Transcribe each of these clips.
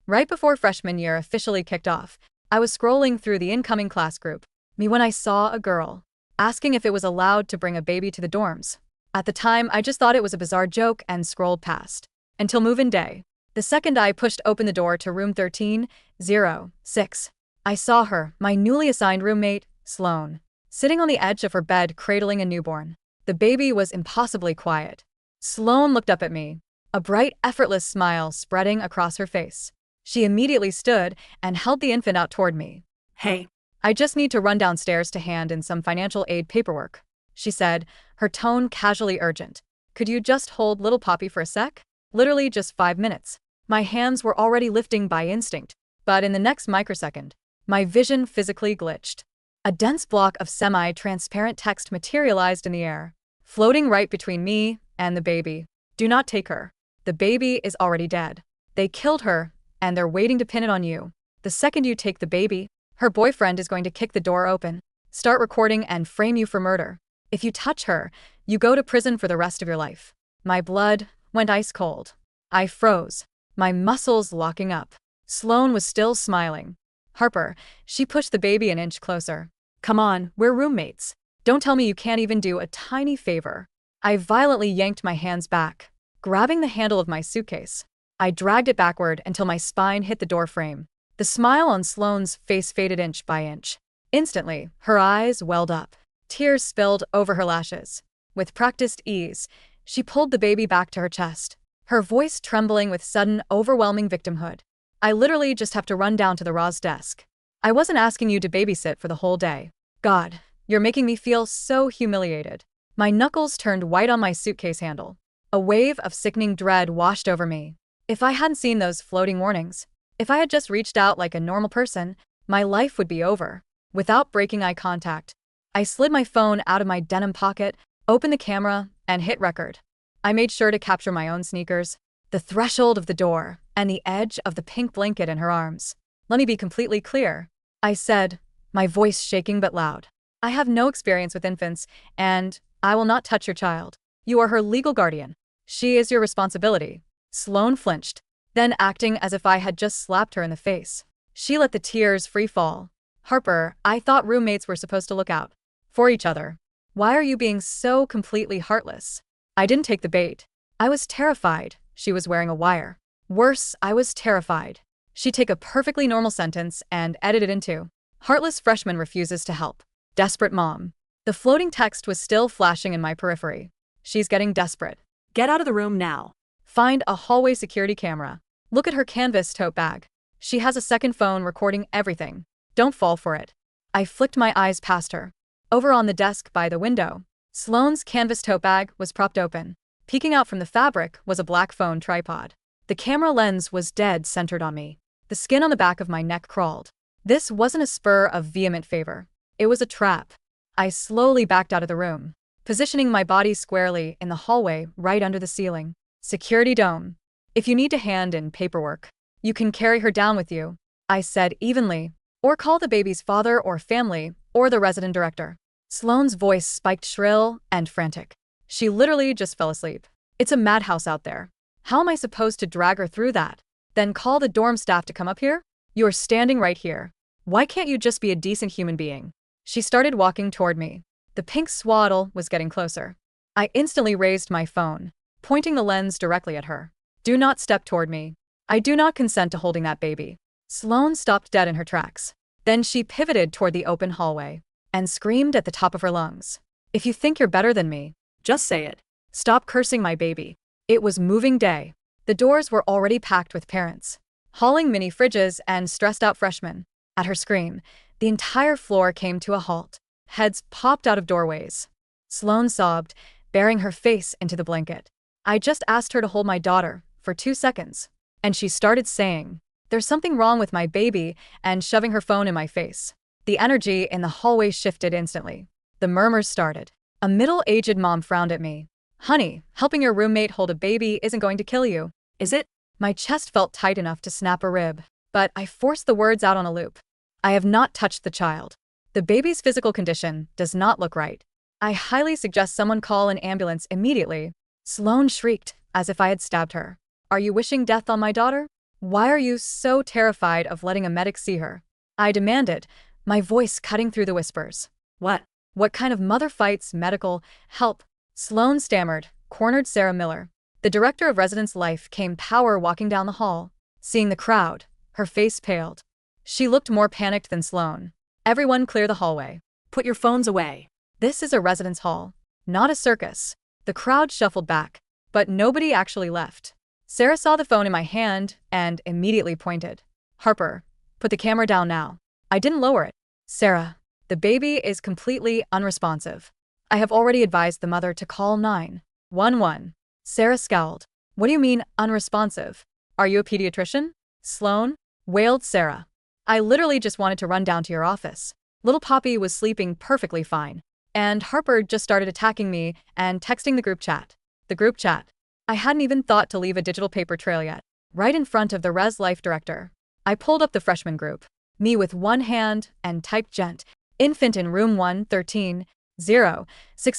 Right before freshman year officially kicked off, I was scrolling through the incoming class group, me when I saw a girl asking if it was allowed to bring a baby to the dorms. At the time, I just thought it was a bizarre joke and scrolled past. Until move-in day. The second I pushed open the door to room 1306, I saw her, my newly assigned roommate, Sloan, sitting on the edge of her bed cradling a newborn. The baby was impossibly quiet. Sloan looked up at me, a bright, effortless smile spreading across her face. She immediately stood and held the infant out toward me. Hey. I just need to run downstairs to hand in some financial aid paperwork, she said, her tone casually urgent. Could you just hold little Poppy for a sec? Literally just 5 minutes. My hands were already lifting by instinct, but in the next microsecond, my vision physically glitched. A dense block of semi-transparent text materialized in the air, floating right between me and the baby. Do not take her. The baby is already dead. They killed her, and they're waiting to pin it on you. The second you take the baby, her boyfriend is going to kick the door open, start recording and frame you for murder. If you touch her, you go to prison for the rest of your life. My blood went ice cold. I froze, my muscles locking up. Sloan was still smiling. Harper, she pushed the baby an inch closer. Come on, we're roommates. Don't tell me you can't even do a tiny favor. I violently yanked my hands back, grabbing the handle of my suitcase. I dragged it backward until my spine hit the door frame. The smile on Sloan's face faded inch by inch. Instantly, her eyes welled up. Tears spilled over her lashes. With practiced ease, she pulled the baby back to her chest, her voice trembling with sudden, overwhelming victimhood. I literally just have to run down to the Ra's desk. I wasn't asking you to babysit for the whole day. God, you're making me feel so humiliated. My knuckles turned white on my suitcase handle. A wave of sickening dread washed over me. If I hadn't seen those floating warnings, if I had just reached out like a normal person, my life would be over. Without breaking eye contact, I slid my phone out of my denim pocket, opened the camera, and hit record. I made sure to capture my own sneakers, the threshold of the door, and the edge of the pink blanket in her arms. Let me be completely clear, I said, my voice shaking but loud. I have no experience with infants, and I will not touch your child. You are her legal guardian. She is your responsibility. Sloan flinched, then acting as if I had just slapped her in the face. She let the tears free fall. Harper, I thought roommates were supposed to look out for each other. Why are you being so completely heartless? I didn't take the bait. I was terrified. She was wearing a wire. Worse, I was terrified. She'd take a perfectly normal sentence and edit it into, heartless freshman refuses to help. Desperate mom. The floating text was still flashing in my periphery. She's getting desperate. Get out of the room now. Find a hallway security camera. Look at her canvas tote bag. She has a second phone recording everything. Don't fall for it. I flicked my eyes past her. Over on the desk by the window, Sloan's canvas tote bag was propped open. Peeking out from the fabric was a black phone tripod. The camera lens was dead centered on me. The skin on the back of my neck crawled. This wasn't a spur of vehement favor. It was a trap. I slowly backed out of the room, positioning my body squarely in the hallway right under the ceiling. Security dome. If you need to hand in paperwork, you can carry her down with you, I said evenly, or call the baby's father or family or the resident director. Sloan's voice spiked shrill and frantic. She literally just fell asleep. It's a madhouse out there. How am I supposed to drag her through that? Then call the dorm staff to come up here? You're standing right here. Why can't you just be a decent human being? She started walking toward me. The pink swaddle was getting closer. I instantly raised my phone, pointing the lens directly at her. Do not step toward me. I do not consent to holding that baby. Sloan stopped dead in her tracks. Then she pivoted toward the open hallway and screamed at the top of her lungs. If you think you're better than me, just say it. Stop cursing my baby. It was moving day. The doors were already packed with parents, hauling mini fridges and stressed out freshmen. At her scream, the entire floor came to a halt. Heads popped out of doorways. Sloan sobbed, burying her face into the blanket. I just asked her to hold my daughter for 2 seconds, and she started saying, "There's something wrong with my baby," and shoving her phone in my face. The energy in the hallway shifted instantly. The murmurs started. A middle-aged mom frowned at me. "Honey, helping your roommate hold a baby isn't going to kill you, is it?" My chest felt tight enough to snap a rib, but I forced the words out on a loop. I have not touched the child. The baby's physical condition does not look right. I highly suggest someone call an ambulance immediately. Sloan shrieked, as if I had stabbed her. Are you wishing death on my daughter? Why are you so terrified of letting a medic see her? I demanded, my voice cutting through the whispers. What? What kind of mother fights medical help? Sloan stammered, cornered Sarah Miller. The director of residence life came power walking down the hall. Seeing the crowd, her face paled. She looked more panicked than Sloan. Everyone clear the hallway. Put your phones away. This is a residence hall, not a circus. The crowd shuffled back, but nobody actually left. Sarah saw the phone in my hand and immediately pointed. Harper, put the camera down now. I didn't lower it. Sarah, the baby is completely unresponsive. I have already advised the mother to call 911. Sarah scowled. What do you mean, unresponsive? Are you a pediatrician? Sloan? Wailed Sarah. I literally just wanted to run down to your office. Little Poppy was sleeping perfectly fine. And Harper just started attacking me and texting the group chat. The group chat. I hadn't even thought to leave a digital paper trail yet. Right in front of the Res Life director. I pulled up the freshman group. Me with one hand and typed gent. Infant in room 113-06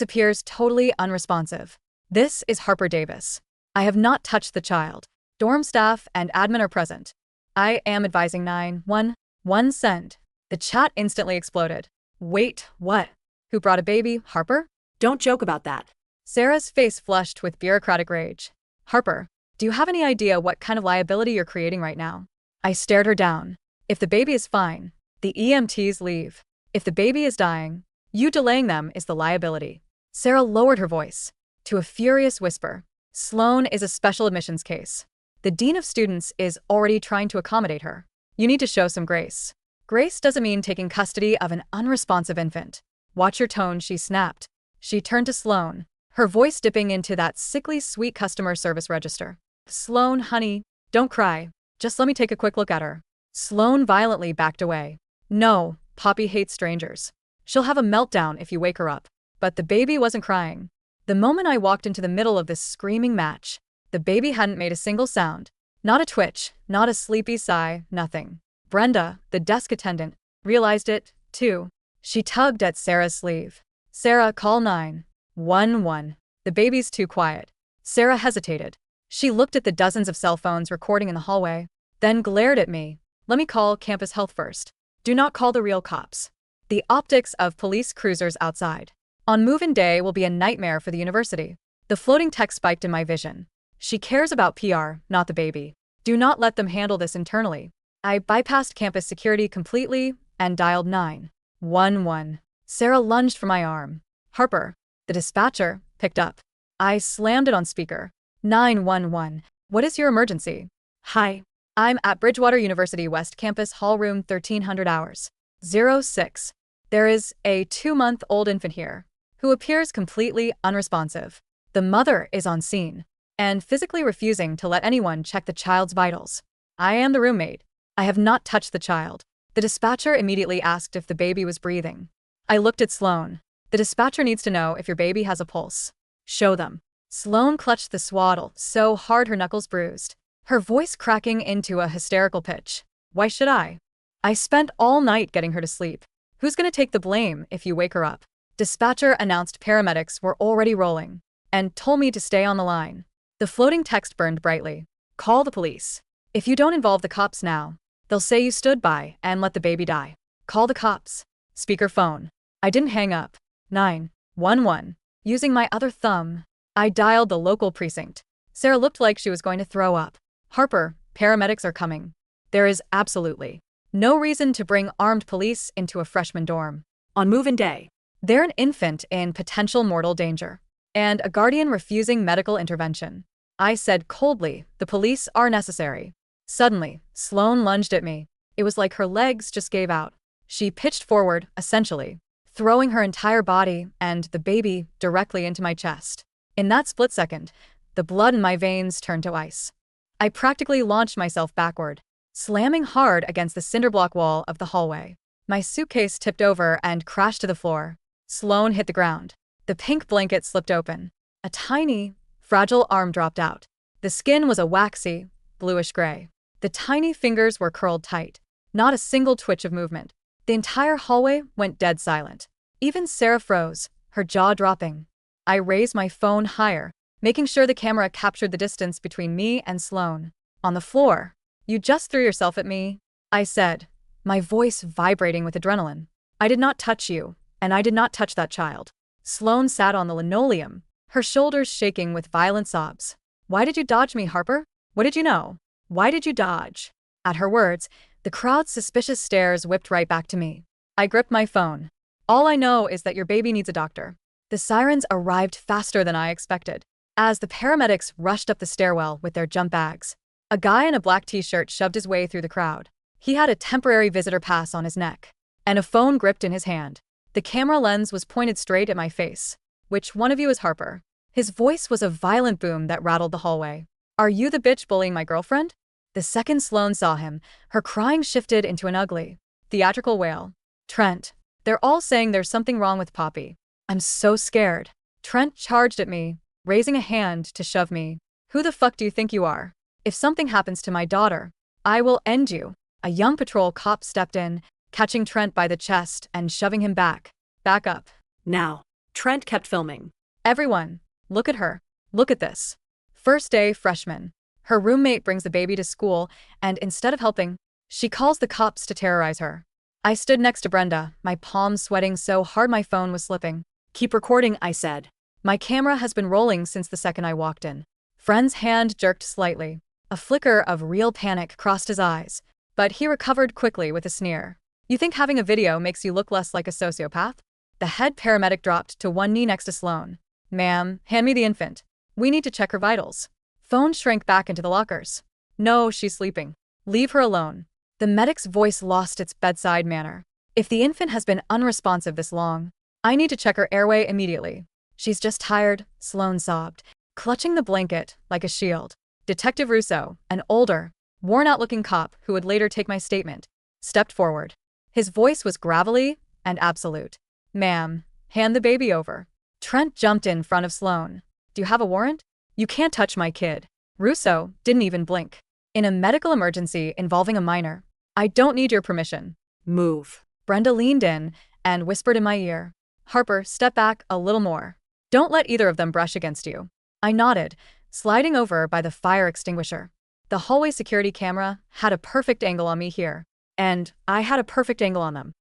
appears totally unresponsive. This is Harper Davis. I have not touched the child. Dorm staff and admin are present. I am advising 911 send. The chat instantly exploded. Wait, what? Who brought a baby, Harper? Don't joke about that. Sarah's face flushed with bureaucratic rage. Harper, do you have any idea what kind of liability you're creating right now? I stared her down. If the baby is fine, the EMTs leave. If the baby is dying, you delaying them is the liability. Sarah lowered her voice to a furious whisper. Sloan is a special admissions case. The dean of students is already trying to accommodate her. You need to show some grace. Grace doesn't mean taking custody of an unresponsive infant. Watch your tone, she snapped. She turned to Sloan, her voice dipping into that sickly sweet customer service register. Sloan, honey, don't cry. Just let me take a quick look at her. Sloan violently backed away. No, Poppy hates strangers. She'll have a meltdown if you wake her up. But the baby wasn't crying. The moment I walked into the middle of this screaming match, the baby hadn't made a single sound. Not a twitch, not a sleepy sigh, nothing. Brenda, the desk attendant, realized it, too. She tugged at Sarah's sleeve. Sarah, call 911. The baby's too quiet. Sarah hesitated. She looked at the dozens of cell phones recording in the hallway, then glared at me. Let me call campus health first. Do not call the real cops. The optics of police cruisers outside on move-in day will be a nightmare for the university. The floating text spiked in my vision. She cares about PR, not the baby. Do not let them handle this internally. I bypassed campus security completely and dialed 911. Sarah lunged for my arm. Harper, the dispatcher, picked up. I slammed it on speaker. 911. What is your emergency? Hi. I'm at Bridgewater University West Campus Hall Room 1300 hours. 06. There is a 2-month-old infant here who appears completely unresponsive. The mother is on scene and physically refusing to let anyone check the child's vitals. I am the roommate. I have not touched the child. The dispatcher immediately asked if the baby was breathing. I looked at Sloan. The dispatcher needs to know if your baby has a pulse. Show them. Sloan clutched the swaddle so hard her knuckles bruised, her voice cracking into a hysterical pitch. Why should I? I spent all night getting her to sleep. Who's gonna take the blame if you wake her up? Dispatcher announced paramedics were already rolling and told me to stay on the line. The floating text burned brightly. Call the police. If you don't involve the cops now, they'll say you stood by and let the baby die. Call the cops. Speakerphone. I didn't hang up. 911. Using my other thumb, I dialed the local precinct. Sarah looked like she was going to throw up. Harper, paramedics are coming. There is absolutely no reason to bring armed police into a freshman dorm. On move-in day. They're an infant in potential mortal danger, and a guardian refusing medical intervention. I said coldly, the police are necessary. Suddenly, Sloan lunged at me. It was like her legs just gave out. She pitched forward, essentially, throwing her entire body and the baby directly into my chest. In that split second, the blood in my veins turned to ice. I practically launched myself backward, slamming hard against the cinderblock wall of the hallway. My suitcase tipped over and crashed to the floor. Sloan hit the ground. The pink blanket slipped open. A tiny, fragile arm dropped out. The skin was a waxy, bluish gray. The tiny fingers were curled tight. Not a single twitch of movement. The entire hallway went dead silent. Even Sarah froze, her jaw dropping. I raised my phone higher, making sure the camera captured the distance between me and Sloan. On the floor, You just threw yourself at me, I said, my voice vibrating with adrenaline. I did not touch you, and I did not touch that child. Sloan sat on the linoleum, her shoulders shaking with violent sobs. Why did you dodge me, Harper? What did you know? Why did you dodge? At her words, the crowd's suspicious stares whipped right back to me. I gripped my phone. All I know is that your baby needs a doctor. The sirens arrived faster than I expected. As the paramedics rushed up the stairwell with their jump bags, a guy in a black t-shirt shoved his way through the crowd. He had a temporary visitor pass on his neck, and a phone gripped in his hand. The camera lens was pointed straight at my face. Which one of you is Harper? His voice was a violent boom that rattled the hallway. Are you the bitch bullying my girlfriend? The second Sloan saw him, her crying shifted into an ugly, theatrical wail. Trent. They're all saying there's something wrong with Poppy. I'm so scared. Trent charged at me, raising a hand to shove me. Who the fuck do you think you are? If something happens to my daughter, I will end you. A young patrol cop stepped in, catching Trent by the chest and shoving him back. Back up. Now. Trent kept filming. Everyone, look at her. Look at this. First day freshman. Her roommate brings the baby to school, and instead of helping, she calls the cops to terrorize her. I stood next to Brenda, my palms sweating so hard my phone was slipping. Keep recording, I said. My camera has been rolling since the second I walked in. Friend's hand jerked slightly. A flicker of real panic crossed his eyes, but he recovered quickly with a sneer. You think having a video makes you look less like a sociopath? The head paramedic dropped to one knee next to Sloan. Ma'am, hand me the infant. We need to check her vitals. Phone shrank back into the lockers. No, she's sleeping. Leave her alone. The medic's voice lost its bedside manner. If the infant has been unresponsive this long, I need to check her airway immediately. She's just tired, Sloan sobbed, clutching the blanket like a shield. Detective Russo, an older, worn-out-looking cop who would later take my statement, stepped forward. His voice was gravelly and absolute. Ma'am, hand the baby over. Trent jumped in front of Sloan. Do you have a warrant? You can't touch my kid. Russo didn't even blink. In a medical emergency involving a minor, I don't need your permission. Move. Brenda leaned in and whispered in my ear. Harper, step back a little more. Don't let either of them brush against you. I nodded, sliding over by the fire extinguisher. The hallway security camera had a perfect angle on me here, and I had a perfect angle on them.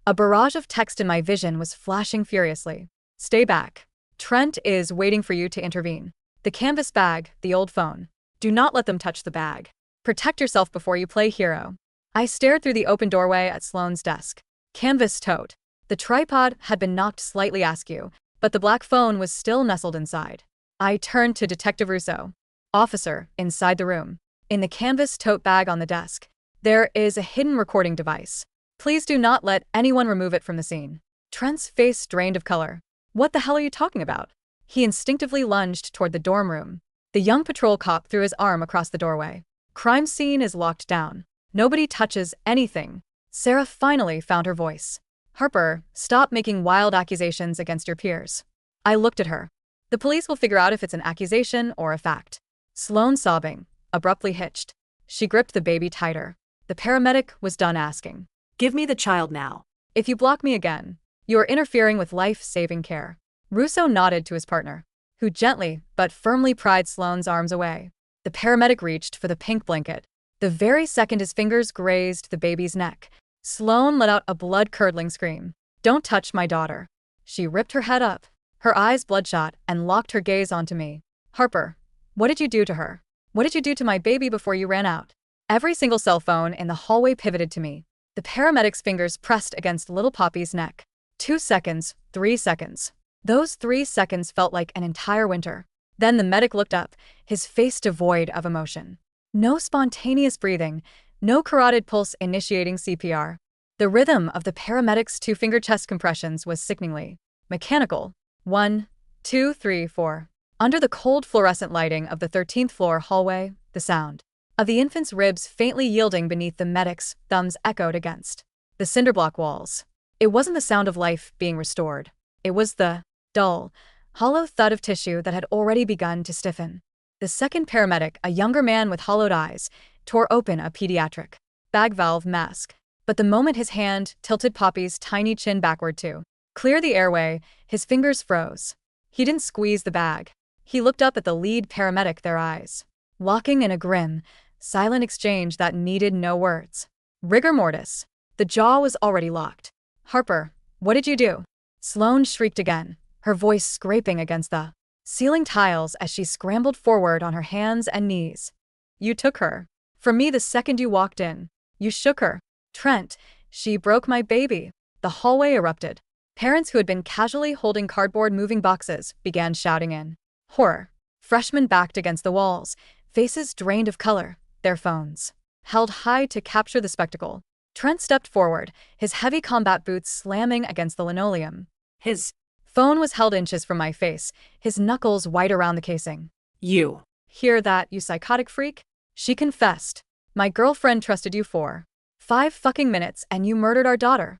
A barrage of text in my vision was flashing furiously. Stay back. Trent is waiting for you to intervene. The canvas bag, the old phone. Do not let them touch the bag. Protect yourself before you play hero. I stared through the open doorway at Sloan's desk. Canvas tote. The tripod had been knocked slightly askew, but the black phone was still nestled inside. I turned to Detective Russo. Officer, inside the room. In the canvas tote bag on the desk, there is a hidden recording device. Please do not let anyone remove it from the scene. Trent's face drained of color. What the hell are you talking about? He instinctively lunged toward the dorm room. The young patrol cop threw his arm across the doorway. Crime scene is locked down. Nobody touches anything. Sarah finally found her voice. Harper, stop making wild accusations against your peers. I looked at her. The police will figure out if it's an accusation or a fact. Sloan, sobbing, abruptly hitched. She gripped the baby tighter. The paramedic was done asking. Give me the child now. If you block me again, you are interfering with life-saving care. Russo nodded to his partner, who gently but firmly pried Sloan's arms away. The paramedic reached for the pink blanket. The very second his fingers grazed the baby's neck, Sloan let out a blood-curdling scream. Don't touch my daughter. She ripped her head up, her eyes bloodshot, and locked her gaze onto me. Harper, what did you do to her? What did you do to my baby before you ran out? Every single cell phone in the hallway pivoted to me. The paramedic's fingers pressed against little Poppy's neck. 2 seconds, 3 seconds. Those 3 seconds felt like an entire winter. Then the medic looked up, his face devoid of emotion. No spontaneous breathing, no carotid pulse initiating CPR. The rhythm of the paramedic's 2-finger chest compressions was sickeningly mechanical. 1, 2, 3, 4. Under the cold fluorescent lighting of the 13th floor hallway, the sound of the infant's ribs faintly yielding beneath the medic's thumbs echoed against the cinderblock walls. It wasn't the sound of life being restored. It was the dull, hollow thud of tissue that had already begun to stiffen. The second paramedic, a younger man with hollowed eyes, tore open a pediatric bag valve mask. But the moment his hand tilted Poppy's tiny chin backward to clear the airway, his fingers froze. He didn't squeeze the bag. He looked up at the lead paramedic, their eyes locking in a grim, Silent exchange that needed no words. Rigor mortis. The jaw was already locked. Harper, what did you do? Sloan shrieked again, her voice scraping against the ceiling tiles as she scrambled forward on her hands and knees. You took her. From me the second you walked in. You shook her. Trent, she broke my baby. The hallway erupted. Parents who had been casually holding cardboard moving boxes began shouting in horror. Freshmen backed against the walls, faces drained of color, their phones held high to capture the spectacle. Trent stepped forward, his heavy combat boots slamming against the linoleum. His Phone was held inches from my face, his knuckles white around the casing. You. Hear that, you psychotic freak? She confessed. My girlfriend trusted you for 5 fucking minutes and you murdered our daughter.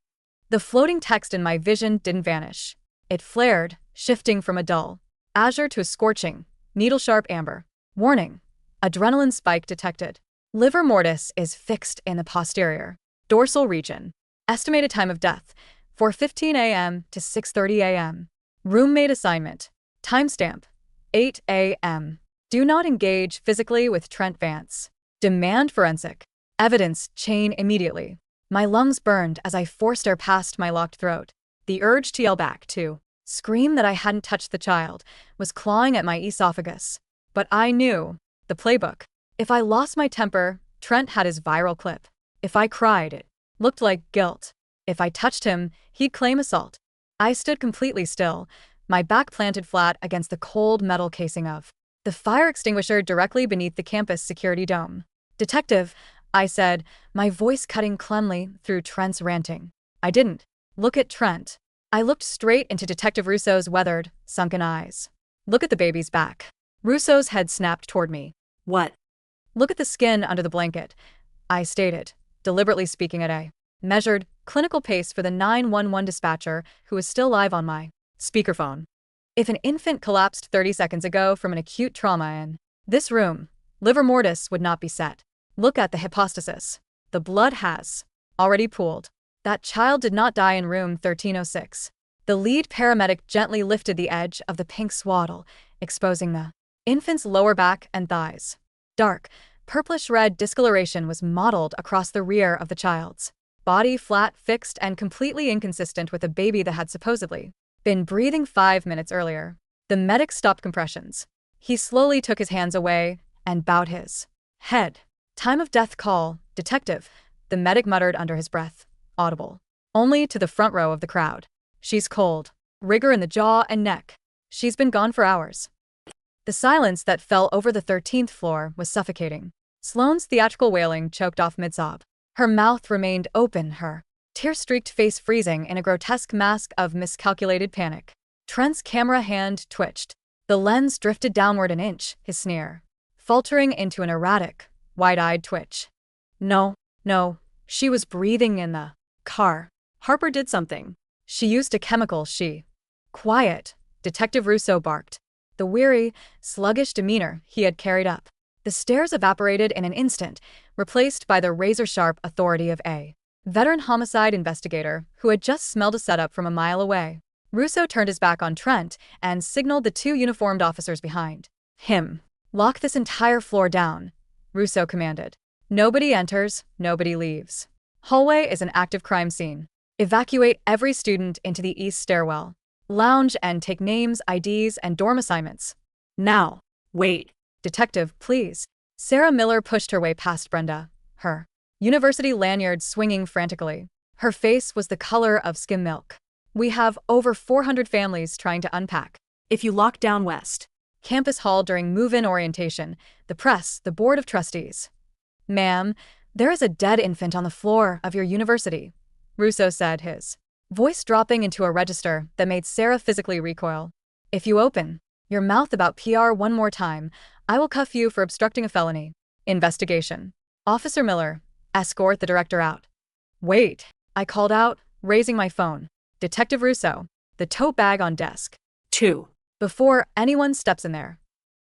The floating text in my vision didn't vanish. It flared, shifting from a dull azure to a scorching, needle-sharp amber. Warning. Adrenaline spike detected. Livor mortis is fixed in the posterior dorsal region. Estimated time of death, 4:15 a.m. to 6:30 a.m. Roommate assignment. Timestamp, 8 a.m. Do not engage physically with Trent Vance. Demand forensic evidence chain immediately. My lungs burned as I forced air past my locked throat. The urge to yell back, to scream that I hadn't touched the child, was clawing at my esophagus. But I knew the playbook. If I lost my temper, Trent had his viral clip. If I cried, it looked like guilt. If I touched him, he'd claim assault. I stood completely still, my back planted flat against the cold metal casing of the fire extinguisher directly beneath the campus security dome. Detective, I said, my voice cutting cleanly through Trent's ranting. I didn't look at Trent. I looked straight into Detective Russo's weathered, sunken eyes. Look at the baby's back. Russo's head snapped toward me. What? Look at the skin under the blanket, I stated, deliberately speaking at a measured, clinical pace for the 911 dispatcher who was still live on my speakerphone. If an infant collapsed 30 seconds ago from an acute trauma in this room, livor mortis would not be set. Look at the hypostasis. The blood has already pooled. That child did not die in room 1306. The lead paramedic gently lifted the edge of the pink swaddle, exposing the infant's lower back and thighs. Dark, purplish-red discoloration was mottled across the rear of the child's body, flat, fixed, and completely inconsistent with a baby that had supposedly been breathing 5 minutes earlier. The medic stopped compressions. He slowly took his hands away and bowed his head. Time of death call, detective, the medic muttered under his breath, audible only to the front row of the crowd. She's cold. Rigor in the jaw and neck. She's been gone for hours. The silence that fell over the 13th floor was suffocating. Sloane's theatrical wailing choked off mid-sob. Her mouth remained open, her tear-streaked face freezing in a grotesque mask of miscalculated panic. Trent's camera hand twitched. The lens drifted downward an inch, his sneer faltering into an erratic, wide-eyed twitch. No, she was breathing in the car. Harper did something. She used a chemical, Quiet, Detective Russo barked. The weary, sluggish demeanor he had carried up the stairs evaporated in an instant, replaced by the razor-sharp authority of a veteran homicide investigator who had just smelled a setup from a mile away. Russo turned his back on Trent and signaled the 2 uniformed officers behind him. Lock this entire floor down, Russo commanded. Nobody enters, nobody leaves. Hallway is an active crime scene. Evacuate every student into the east stairwell. Lounge and take names, IDs, and dorm assignments. Now. Wait. Detective, please. Sarah Miller pushed her way past Brenda, her university lanyard swinging frantically. Her face was the color of skim milk. We have over 400 families trying to unpack. If you lock down West Campus Hall during move-in orientation, the press, the board of trustees. Ma'am, there is a dead infant on the floor of your university, Russo said, his voice dropping into a register that made Sarah physically recoil. If you open your mouth about PR one more time, I will cuff you for obstructing a felony investigation. Officer Miller, escort the director out. Wait, I called out, raising my phone. Detective Russo, the tote bag on desk. 2. Before anyone steps in there.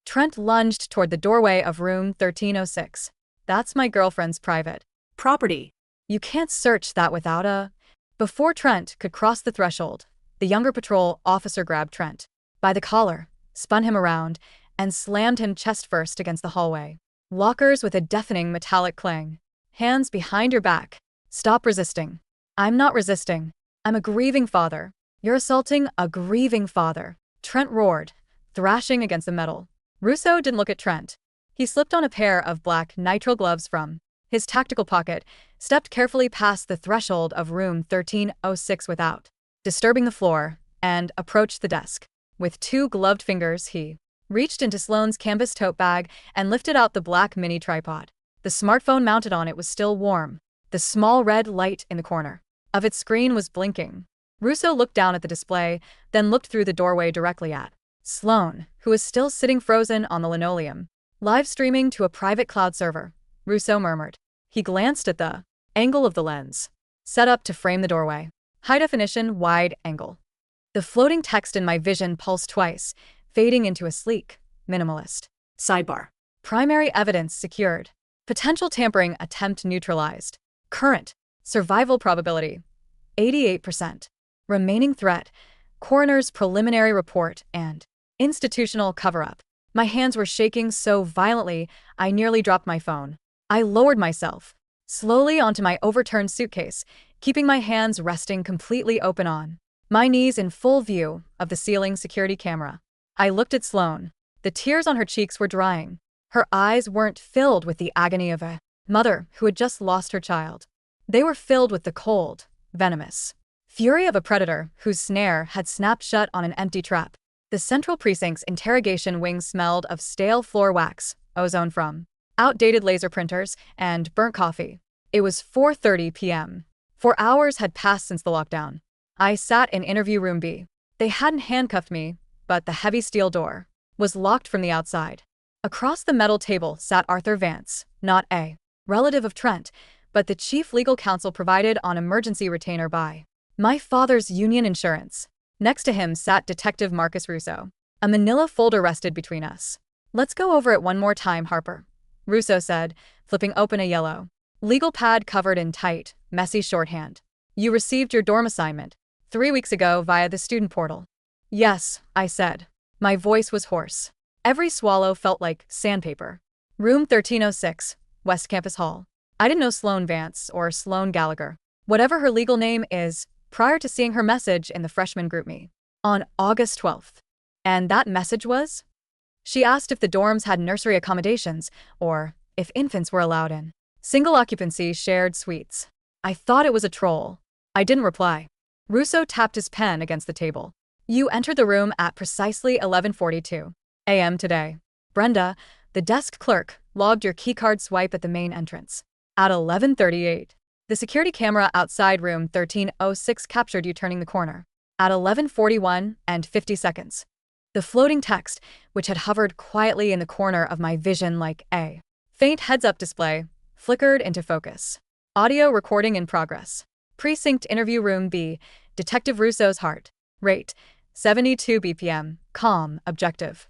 Trent lunged toward the doorway of room 1306. That's my girlfriend's private property. You can't search that without a... Before Trent could cross the threshold, the younger patrol officer grabbed Trent by the collar, spun him around, and slammed him chest first against the hallway. Lockers with a deafening metallic clang. Hands behind your back. Stop resisting. I'm not resisting. I'm a grieving father. You're assaulting a grieving father. Trent roared, thrashing against the metal. Russo didn't look at Trent. He slipped on a pair of black nitrile gloves from his tactical pocket, stepped carefully past the threshold of room 1306 without disturbing the floor, and approached the desk. With two gloved fingers, he reached into Sloan's canvas tote bag and lifted out the black mini tripod. The smartphone mounted on it was still warm. The small red light in the corner of its screen was blinking. Russo looked down at the display, then looked through the doorway directly at Sloan, who was still sitting frozen on the linoleum. Live streaming to a private cloud server, Russo murmured. He glanced at the angle of the lens, set up to frame the doorway. High definition, wide angle. The floating text in my vision pulsed twice, fading into a sleek, minimalist Sidebar. primary evidence secured. Potential tampering attempt neutralized. Current survival probability 88%. Remaining threat, coroner's preliminary report, and institutional cover-up. My hands were shaking so violently I nearly dropped my phone. I lowered myself slowly onto my overturned suitcase, keeping my hands resting completely open on my knees in full view of the ceiling security camera. I looked at Sloan. The tears on her cheeks were drying. Her eyes weren't filled with the agony of a mother who had just lost her child. They were filled with the cold, venomous fury of a predator whose snare had snapped shut on an empty trap. The Central Precinct's interrogation wing smelled of stale floor wax, ozone from outdated laser printers, and burnt coffee. It was 4:30 p.m. 4 hours had passed since the lockdown. I sat in interview room B. They hadn't handcuffed me, but the heavy steel door was locked from the outside. Across the metal table sat Arthur Vance, not a relative of Trent, but the chief legal counsel provided on emergency retainer by my father's union insurance. Next to him sat Detective Marcus Russo. A manila folder rested between us. Let's go over it one more time, Harper, Russo said, flipping open a yellow legal pad covered in tight, messy shorthand. You received your dorm assignment 3 weeks ago via the student portal. Yes, I said. My voice was hoarse. Every swallow felt like sandpaper. Room 1306, West Campus Hall. I didn't know Sloan Vance or Sloan Gallagher, whatever her legal name is, prior to seeing her message in the freshman group me on August 12th. And that message was? She asked if the dorms had nursery accommodations or if infants were allowed in single occupancy shared suites. I thought it was a troll. I didn't reply. Russo tapped his pen against the table. You entered the room at precisely 11:42 a.m. today. Brenda, the desk clerk, logged your keycard swipe at the main entrance. At 11:38, the security camera outside room 1306 captured you turning the corner. At 11:41 and 50 seconds. The floating text, which had hovered quietly in the corner of my vision like a faint heads-up display, flickered into focus. Audio recording in progress. Precinct interview room B, Detective Russo's heart rate 72 BPM, calm, objective.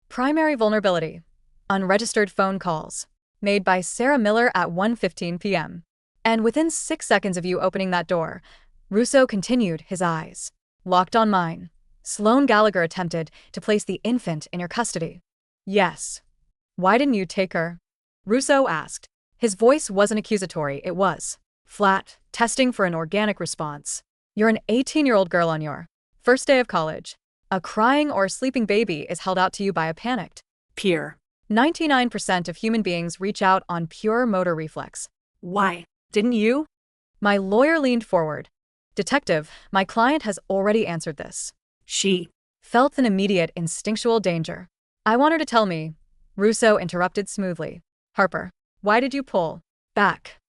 Primary vulnerability. Unregistered phone calls. Made by Sarah Miller at 1:15 p.m. And within 6 seconds of you opening that door, Russo continued, his eyes locked on mine. Sloan Gallagher attempted to place the infant in your custody. Yes. Why didn't you take her? Russo asked. His voice wasn't accusatory, it was flat, testing for an organic response. You're an 18-year-old girl on your first day of college. A crying or sleeping baby is held out to you by a panicked Peer. 99% of human beings reach out on pure motor reflex. Why? Didn't you? My lawyer leaned forward. Detective, my client has already answered this. She Felt an immediate instinctual danger. I want her to tell me. Russo interrupted smoothly. Harper, why did you pull back?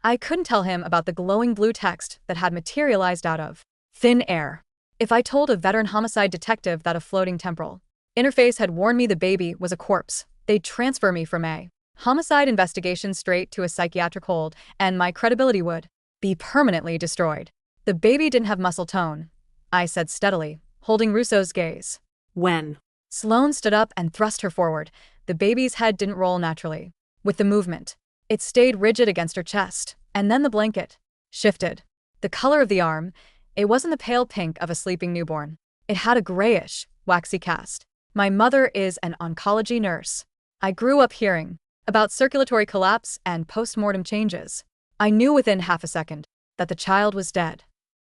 I couldn't tell him about the glowing blue text that had materialized out of thin air. If I told a veteran homicide detective that a floating temporal interface had warned me the baby was a corpse, they'd transfer me from a homicide investigation straight to a psychiatric hold, and my credibility would be permanently destroyed. The baby didn't have muscle tone, I said steadily, holding Russo's gaze. when? Sloan stood up and thrust her forward. The baby's head didn't roll naturally with the movement. It stayed rigid against her chest, and then the blanket shifted. The color of the arm, it wasn't the pale pink of a sleeping newborn. It had a grayish, waxy cast. My mother is an oncology nurse. I grew up hearing about circulatory collapse and post-mortem changes. I knew within half a second that the child was dead.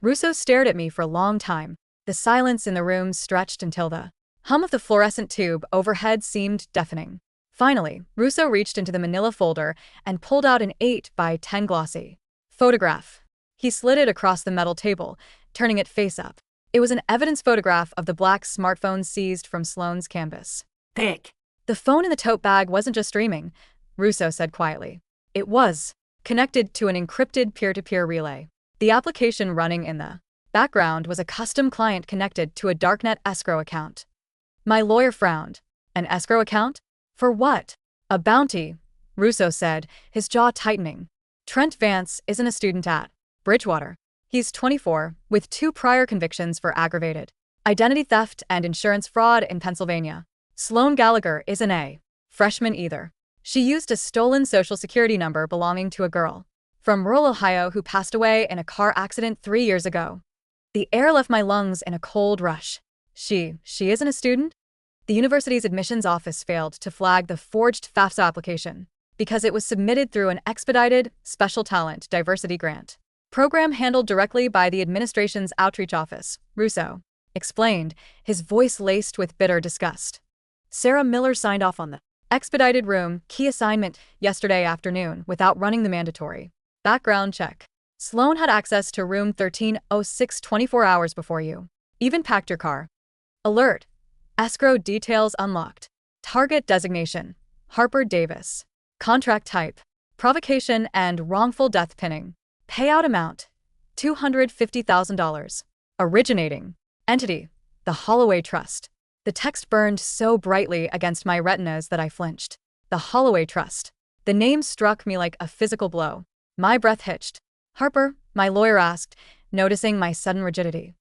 Russo stared at me for a long time. The silence in the room stretched until the hum of the fluorescent tube overhead seemed deafening. Finally, Russo reached into the manila folder and pulled out an 8 by 10 glossy photograph. He slid it across the metal table, turning it face up. It was an evidence photograph of the black smartphone seized from Sloan's canvas. Thick. The phone in the tote bag wasn't just streaming, Russo said quietly. It was connected to an encrypted peer-to-peer relay. The application running in the background was a custom client connected to a darknet escrow account. My lawyer frowned. An escrow account? For what? A bounty, Russo said, his jaw tightening. Trent Vance isn't a student at Bridgewater. He's 24, with 2 prior convictions for aggravated identity theft and insurance fraud in Pennsylvania. Sloan Gallagher isn't a freshman either. She used a stolen social security number belonging to a girl from rural Ohio who passed away in a car accident 3 years ago. The air left my lungs in a cold rush. She isn't a student? The university's admissions office failed to flag the forged FAFSA application because it was submitted through an expedited special talent diversity grant program handled directly by the administration's outreach office, Russo explained, his voice laced with bitter disgust. Sarah Miller signed off on the expedited room key assignment yesterday afternoon without running the mandatory background check. Sloan had access to room 1306 24 hours before you even packed your car. Alert. Escrow details unlocked. Target designation: Harper Davis. Contract type: provocation and wrongful death pinning. Payout amount: $250,000. Originating entity: the Holloway Trust. The text burned so brightly against my retinas that I flinched. The Holloway Trust. The name struck me like a physical blow. My breath hitched. Harper, my lawyer asked, noticing my sudden rigidity.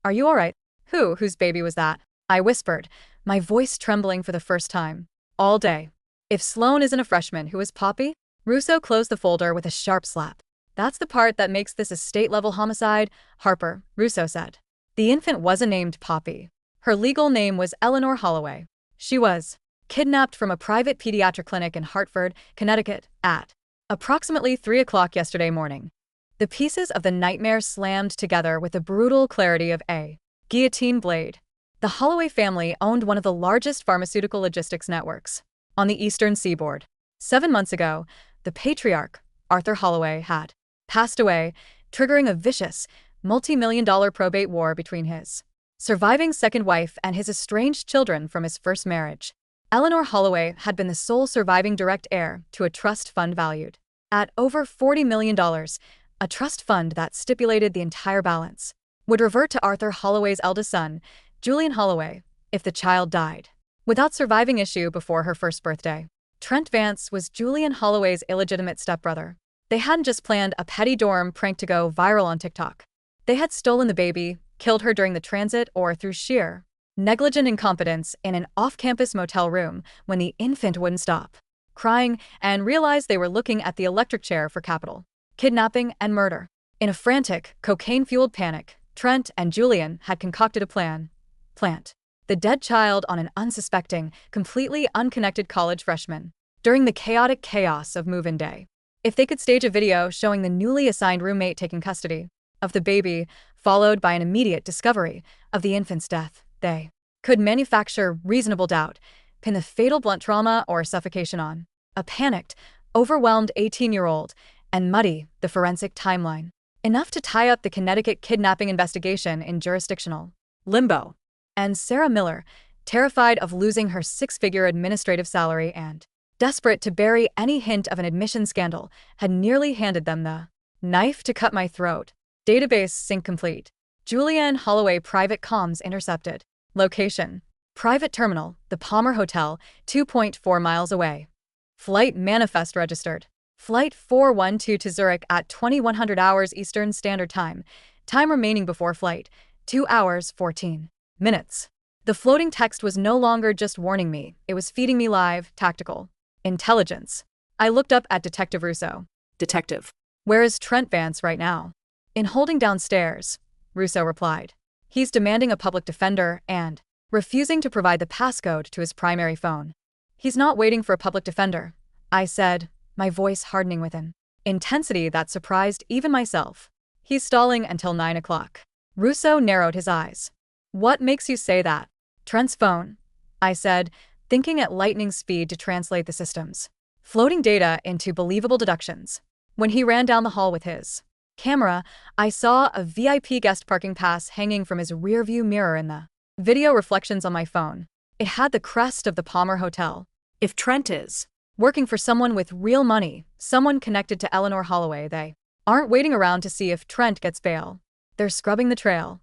Are you all right? Whose baby was that? I whispered, my voice trembling for the first time all day. If Sloan isn't a freshman, who is Poppy? Russo closed the folder with a sharp slap. That's the part that makes this a state-level homicide, Harper, Russo said. The infant wasn't named Poppy. Her legal name was Eleanor Holloway. She was kidnapped from a private pediatric clinic in Hartford, Connecticut, at approximately 3 o'clock yesterday morning. The pieces of the nightmare slammed together with the brutal clarity of a guillotine blade. The Holloway family owned one of the largest pharmaceutical logistics networks on the eastern seaboard. 7 months ago, the patriarch, Arthur Holloway, had passed away, triggering a vicious, multi-million-dollar probate war between his surviving second wife and his estranged children from his first marriage. Eleanor Holloway had been the sole surviving direct heir to a trust fund valued at over $40 million, a trust fund that stipulated the entire balance would revert to Arthur Holloway's eldest son, Julian Holloway, if the child died without surviving issue before her first birthday. Trent Vance was Julian Holloway's illegitimate stepbrother. They hadn't just planned a petty dorm prank to go viral on TikTok. They had stolen the baby, killed her during the transit, or through sheer negligent incompetence in an off-campus motel room when the infant wouldn't stop crying and realized they were looking at the electric chair for capital kidnapping and murder. In a frantic, cocaine-fueled panic, Trent and Julian had concocted a plan. Plant the dead child on an unsuspecting, completely unconnected college freshman during the chaotic chaos of move-in day. If they could stage a video showing the newly assigned roommate taking custody of the baby, followed by an immediate discovery of the infant's death, they could manufacture reasonable doubt, pin the fatal blunt trauma or suffocation on a panicked, overwhelmed 18-year-old, and muddy the forensic timeline. Enough to tie up the Connecticut kidnapping investigation in jurisdictional limbo. And Sarah Miller, terrified of losing her 6-figure administrative salary and desperate to bury any hint of an admission scandal, had nearly handed them the knife to cut my throat. Database sync complete. Julianne Holloway private comms intercepted. Location: private terminal, the Palmer Hotel, 2.4 miles away. Flight manifest registered. Flight 412 to Zurich at 2100 hours Eastern Standard Time. Time remaining before flight: 2 hours 14 minutes. The floating text was no longer just warning me, it was feeding me live, tactical intelligence. I looked up at Detective Russo. Detective. Where is Trent Vance right now? In holding downstairs, Russo replied. He's demanding a public defender and refusing to provide the passcode to his primary phone. He's not waiting for a public defender, I said, my voice hardening with an intensity that surprised even myself. He's stalling until 9 o'clock. Russo narrowed his eyes. What makes you say that? Trent's phone, I said, thinking at lightning speed to translate the systems, floating data into believable deductions. When he ran down the hall with his camera, I saw a VIP guest parking pass hanging from his rearview mirror in the video reflections on my phone. It had the crest of the Palmer Hotel. If Trent is working for someone with real money, someone connected to Eleanor Holloway, they aren't waiting around to see if Trent gets bail. They're scrubbing the trail.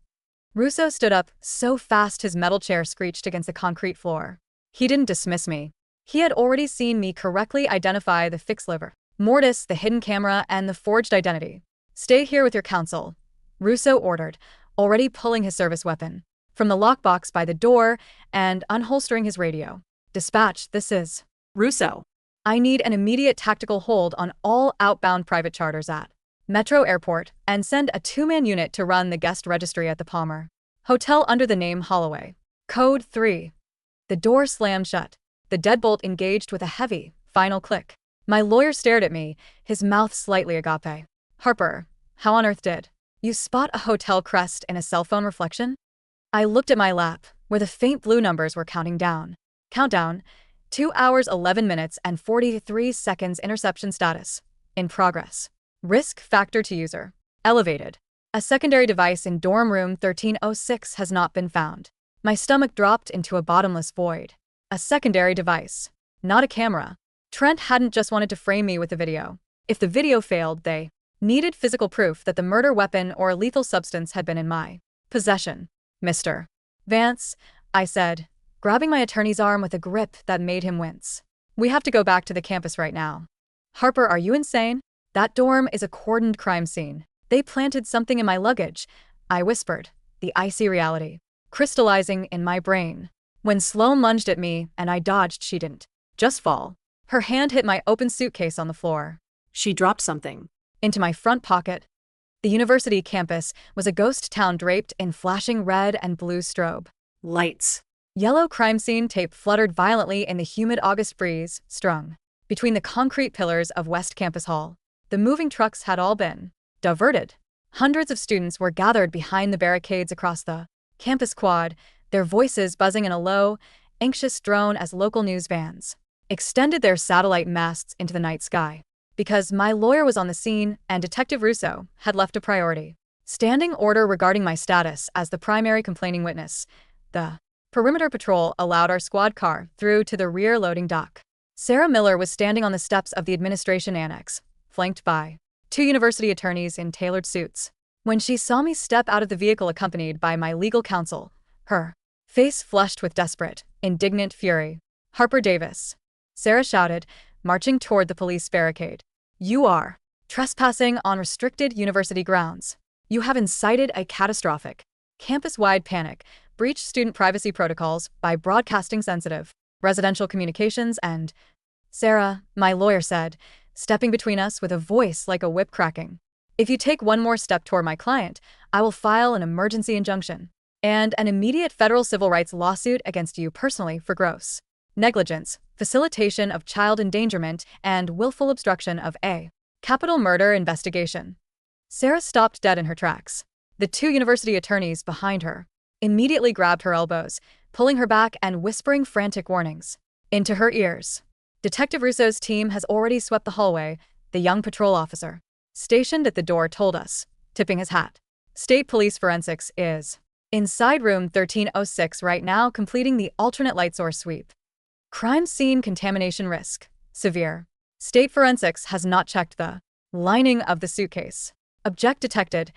Russo stood up so fast his metal chair screeched against the concrete floor. He didn't dismiss me. He had already seen me correctly identify the fixed liver mortis, the hidden camera, and the forged identity. Stay here with your counsel, Russo ordered, already pulling his service weapon from the lockbox by the door and unholstering his radio. Dispatch, this is Russo. I need an immediate tactical hold on all outbound private charters at Metro Airport and send a 2-man unit to run the guest registry at the Palmer Hotel under the name Holloway. Code 3. The door slammed shut. The deadbolt engaged with a heavy, final click. My lawyer stared at me, his mouth slightly agape. Harper, how on earth did you spot a hotel crest in a cell phone reflection? I looked at my lap, where the faint blue numbers were counting down. Countdown, 2 hours 11 minutes and 43 seconds interception status. In progress. Risk factor to user. Elevated. A secondary device in dorm room 1306 has not been found. My stomach dropped into a bottomless void. A secondary device. Not a camera. Trent hadn't just wanted to frame me with the video. If the video failed, they needed physical proof that the murder weapon or lethal substance had been in my possession. Mr. Vance, I said, grabbing my attorney's arm with a grip that made him wince. We have to go back to the campus right now. Harper, are you insane? That dorm is a cordoned crime scene. They planted something in my luggage, I whispered, the icy reality crystallizing in my brain. When Sloan lunged at me and I dodged, she didn't just fall. Her hand hit my open suitcase on the floor. She dropped something into my front pocket. The university campus was a ghost town draped in flashing red and blue strobe lights. Yellow crime scene tape fluttered violently in the humid August breeze, strung between the concrete pillars of West Campus Hall. The moving trucks had all been diverted. Hundreds of students were gathered behind the barricades across the campus quad, their voices buzzing in a low, anxious drone as local news vans extended their satellite masts into the night sky. Because my lawyer was on the scene and Detective Russo had left a priority standing order regarding my status as the primary complaining witness, the perimeter patrol allowed our squad car through to the rear loading dock. Sarah Miller was standing on the steps of the administration annex, flanked by 2 university attorneys in tailored suits. When she saw me step out of the vehicle accompanied by my legal counsel, her face flushed with desperate, indignant fury. Harper Davis, Sarah shouted, marching toward the police barricade. You are trespassing on restricted university grounds. You have incited a catastrophic, campus-wide panic, breached student privacy protocols by broadcasting sensitive residential communications and… Sarah, my lawyer said, stepping between us with a voice like a whip cracking. If you take one more step toward my client, I will file an emergency injunction and an immediate federal civil rights lawsuit against you personally for gross negligence, facilitation of child endangerment, and willful obstruction of a capital murder investigation. Sarah stopped dead in her tracks. The 2 university attorneys behind her immediately grabbed her elbows, pulling her back and whispering frantic warnings into her ears. Detective Russo's team has already swept the hallway, the young patrol officer stationed at the door told us, tipping his hat. State Police Forensics is inside room 1306 right now completing the alternate light source sweep. Crime scene contamination risk, severe. State Forensics has not checked the lining of the suitcase. Object detected,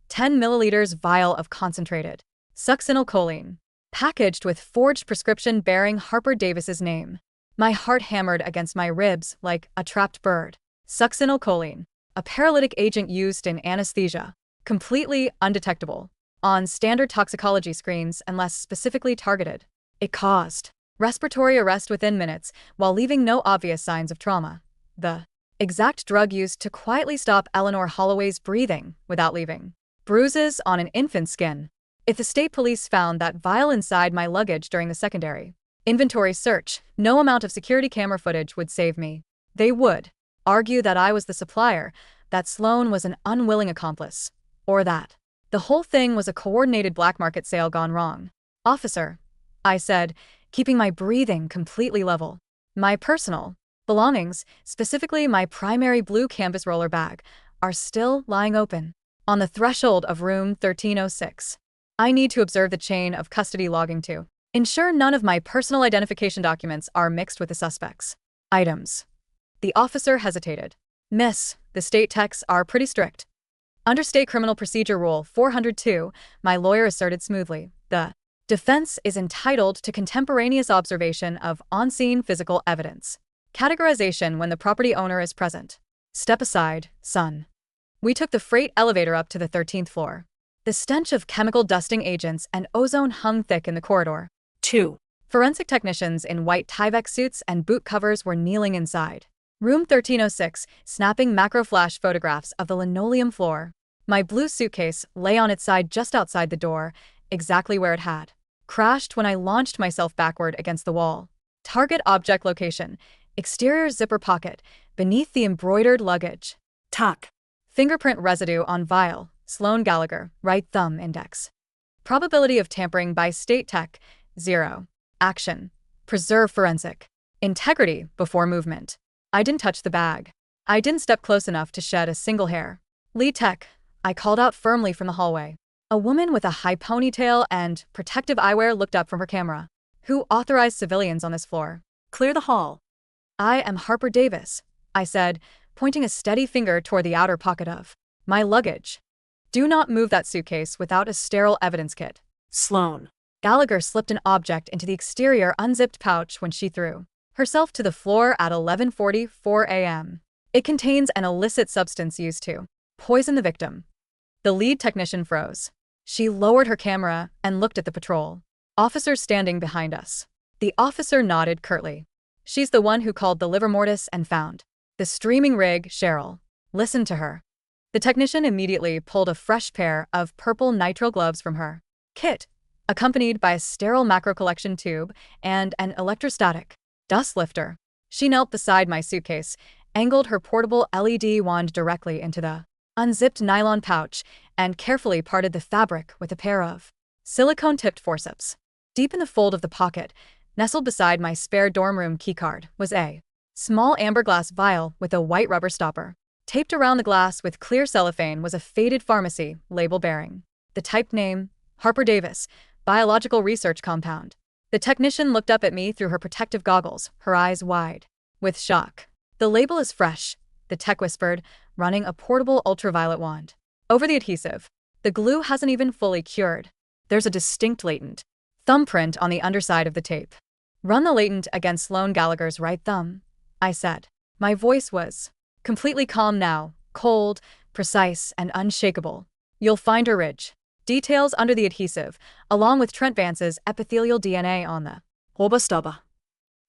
10 milliliters vial of concentrated succinylcholine, packaged with forged prescription bearing Harper Davis's name. My heart hammered against my ribs like a trapped bird. Succinylcholine, a paralytic agent used in anesthesia, completely undetectable on standard toxicology screens unless specifically targeted. It caused respiratory arrest within minutes while leaving no obvious signs of trauma. The exact drug used to quietly stop Eleanor Holloway's breathing without leaving bruises on an infant's skin. If the state police found that vial inside my luggage during the secondary inventory search, no amount of security camera footage would save me. They would argue that I was the supplier, that Sloan was an unwilling accomplice, or that the whole thing was a coordinated black market sale gone wrong. Officer, I said, keeping my breathing completely level. My personal belongings, specifically my primary blue canvas roller bag, are still lying open on the threshold of room 1306. I need to observe the chain of custody logging to ensure none of my personal identification documents are mixed with the suspect's items. The officer hesitated. Miss, the state techs are pretty strict. Under State Criminal Procedure Rule 402, my lawyer asserted smoothly, the defense is entitled to contemporaneous observation of on-scene physical evidence. Categorization when the property owner is present. Step aside, son. We took the freight elevator up to the 13th floor. The stench of chemical dusting agents and ozone hung thick in the corridor. 2. Forensic technicians in white Tyvek suits and boot covers were kneeling inside room 1306, snapping macro-flash photographs of the linoleum floor. My blue suitcase lay on its side just outside the door, exactly where it had crashed when I launched myself backward against the wall. Target object location, exterior zipper pocket, beneath the embroidered luggage. Tuck. Fingerprint residue on vial, Sloan Gallagher, right thumb index. Probability of tampering by state tech, 0. Action. Preserve forensic integrity before movement. I didn't touch the bag. I didn't step close enough to shed a single hair. Lead tech, I called out firmly from the hallway. A woman with a high ponytail and protective eyewear looked up from her camera. Who authorized civilians on this floor? Clear the hall. I am Harper Davis, I said, pointing a steady finger toward the outer pocket of my luggage. Do not move that suitcase without a sterile evidence kit. Sloan. Gallagher slipped an object into the exterior unzipped pouch when she threw herself to the floor at 11:44 a.m. It contains an illicit substance used to poison the victim. The lead technician froze. She lowered her camera and looked at the patrol officer standing behind us. The officer nodded curtly. She's the one who called the liver mortis and found the streaming rig, Cheryl. Listen to her. The technician immediately pulled a fresh pair of purple nitrile gloves from her kit, accompanied by a sterile macro collection tube and an electrostatic dust lifter. She knelt beside my suitcase, angled her portable LED wand directly into the unzipped nylon pouch, and carefully parted the fabric with a pair of silicone-tipped forceps. Deep in the fold of the pocket, nestled beside my spare dorm room keycard, was a small amber glass vial with a white rubber stopper. Taped around the glass with clear cellophane was a faded pharmacy label bearing the typed name, Harper Davis, Biological Research Compound. The technician looked up at me through her protective goggles, her eyes wide with shock. The label is fresh, the tech whispered, running a portable ultraviolet wand over the adhesive. The glue hasn't even fully cured. There's a distinct latent thumbprint on the underside of the tape. Run the latent against Sloan Gallagher's right thumb, I said. My voice was completely calm now, cold, precise, and unshakable. You'll find her ridge details under the adhesive, along with Trent Vance's epithelial DNA on the Robustaba.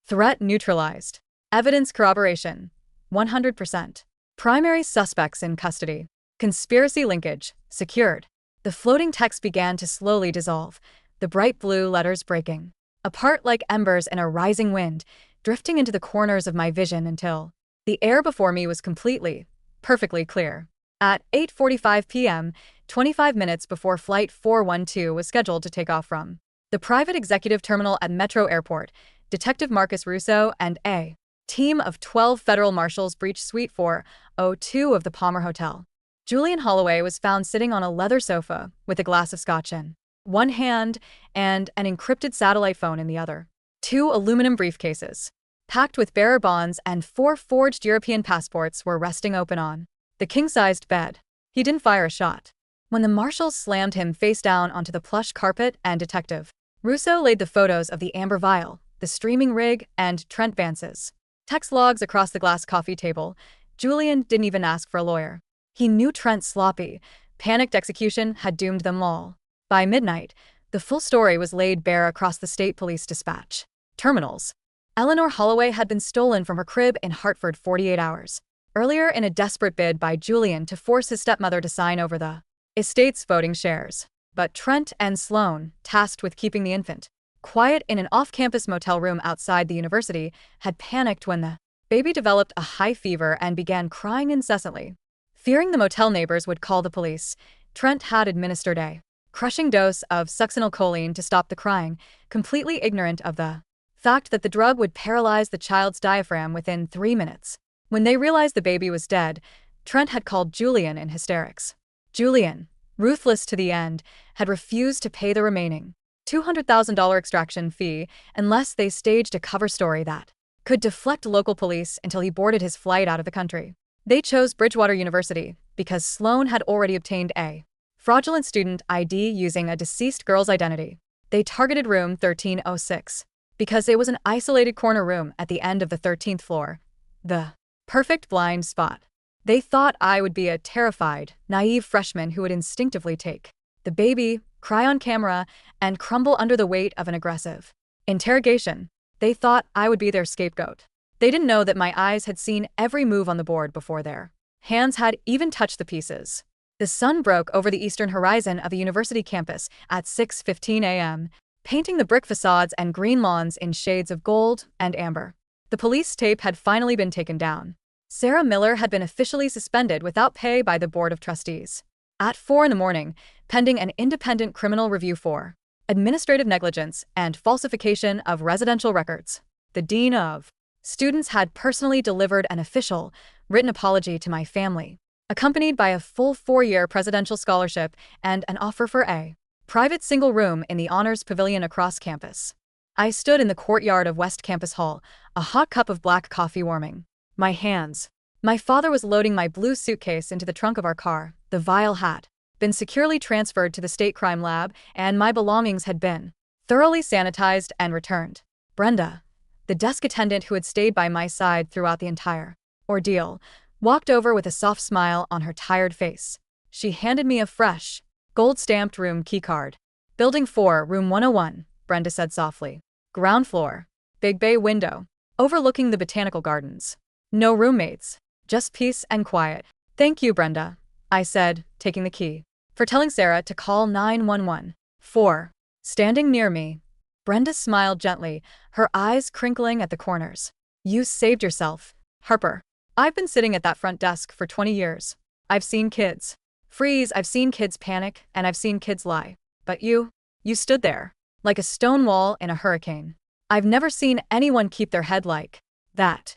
threat neutralized. Evidence corroboration, 100%. Primary suspects in custody. Conspiracy linkage, secured. The floating text began to slowly dissolve, the bright blue letters breaking apart like embers in a rising wind, drifting into the corners of my vision until the air before me was completely, perfectly clear. At 8:45 p.m., 25 minutes before Flight 412 was scheduled to take off from the private executive terminal at Metro Airport, Detective Marcus Russo and a team of 12 federal marshals breached Suite 402 of the Palmer Hotel. Julian Holloway was found sitting on a leather sofa with a glass of scotch in one hand and an encrypted satellite phone in the other. 2 aluminum briefcases, packed with bearer bonds and 4 forged European passports, were resting open on the king-sized bed. He didn't fire a shot. When the marshals slammed him face down onto the plush carpet and Detective Russo laid the photos of the amber vial, the streaming rig, and Trent Vance's text logs across the glass coffee table, Julian didn't even ask for a lawyer. He knew Trent's sloppy, panicked execution had doomed them all. By midnight, the full story was laid bare across the state police dispatch terminals. Eleanor Holloway had been stolen from her crib in Hartford 48 hours earlier in a desperate bid by Julian to force his stepmother to sign over the estate's voting shares. But Trent and Sloan, tasked with keeping the infant quiet in an off-campus motel room outside the university, had panicked when the Baby developed a high fever and began crying incessantly. Fearing the motel neighbors would call the police, Trent had administered a crushing dose of succinylcholine to stop the crying, completely ignorant of the fact that the drug would paralyze the child's diaphragm within 3 minutes. When they realized the baby was dead, Trent had called Julian in hysterics. Julian, ruthless to the end, had refused to pay the remaining $200,000 extraction fee unless they staged a cover story that could deflect local police until he boarded his flight out of the country. They chose Bridgewater University because Sloan had already obtained a fraudulent student ID using a deceased girl's identity. They targeted room 1306 because it was an isolated corner room at the end of the 13th floor. The perfect blind spot. They thought I would be a terrified, naive freshman who would instinctively take the baby, cry on camera, and crumble under the weight of an aggressive interrogation. They thought I would be their scapegoat. They didn't know that my eyes had seen every move on the board before their hands had even touched the pieces. The sun broke over the eastern horizon of the university campus at 6:15 a.m., painting the brick facades and green lawns in shades of gold and amber. The police tape had finally been taken down. Sarah Miller had been officially suspended without pay by the Board of Trustees. At 4 a.m, pending an independent criminal review for administrative negligence and falsification of residential records. The dean of students had personally delivered an official, written apology to my family, accompanied by a full 4-year presidential scholarship and an offer for a private single room in the honors pavilion across campus. I stood in the courtyard of West Campus Hall, a hot cup of black coffee warming my hands. My father was loading my blue suitcase into the trunk of our car. The vial had been securely transferred to the state crime lab, and my belongings had been thoroughly sanitized and returned. Brenda, the desk attendant who had stayed by my side throughout the entire ordeal, walked over with a soft smile on her tired face. She handed me a fresh, gold-stamped room keycard. Building 4, room 101, Brenda said softly. Ground floor. Big bay window, overlooking the botanical gardens. No roommates, just peace and quiet. Thank you, Brenda, I said, taking the key, for telling Sarah to call 911. 4. Standing near me, Brenda smiled gently, her eyes crinkling at the corners. You saved yourself, Harper. I've been sitting at that front desk for 20 years. I've seen kids freeze, I've seen kids panic, and I've seen kids lie. But you stood there, like a stone wall in a hurricane. I've never seen anyone keep their head like that.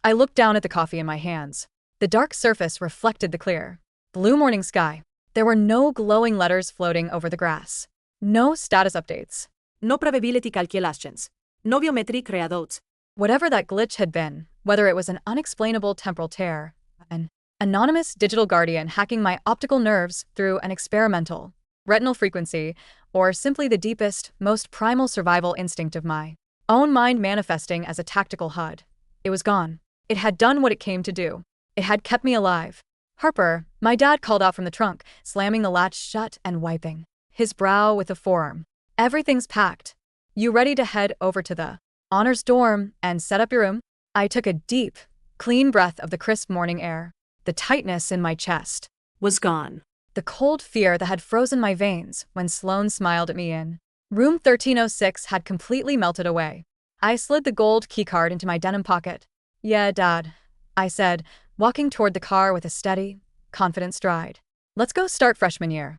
I looked down at the coffee in my hands. The dark surface reflected the clear, blue morning sky. There were no glowing letters floating over the grass. No status updates. No probability calculations. No biometric readouts. Whatever that glitch had been, whether it was an unexplainable temporal tear, an anonymous digital guardian hacking my optical nerves through an experimental retinal frequency, or simply the deepest, most primal survival instinct of my own mind manifesting as a tactical HUD, it was gone. It had done what it came to do. It had kept me alive. Harper, my dad called out from the trunk, slamming the latch shut and wiping his brow with a forearm. Everything's packed. You ready to head over to the honors dorm and set up your room? I took a deep, clean breath of the crisp morning air. The tightness in my chest Was gone. the cold fear that had frozen my veins when Sloan smiled at me in room 1306 had completely melted away. I slid the gold keycard into my denim pocket. Yeah, Dad, I said, walking toward the car with a steady, confident stride. Let's go start freshman year.